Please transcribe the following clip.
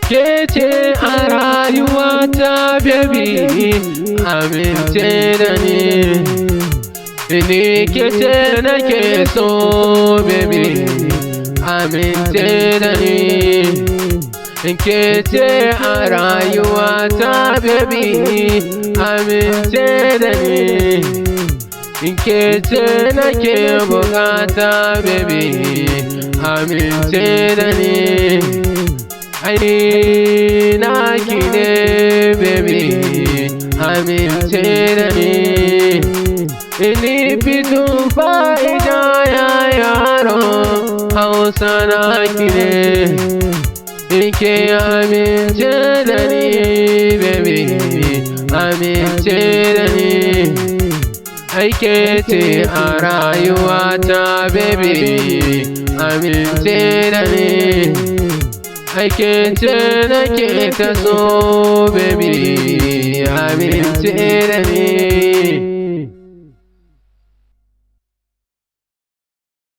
ke ce a rayuwata baby, amince da ni ke ce nake so baby, amince da ni ke ce a rayuwata baby, amince da ni ke ce nake bukata baby, amince da ni ai naki ne baby, amince da ni fitun fa'ida ya yaro Hausa naki ne ke amince da ni baby, amince da ni ke ce a rayuwata baby, amince da ni ke ce nake ta so baby, amince da ni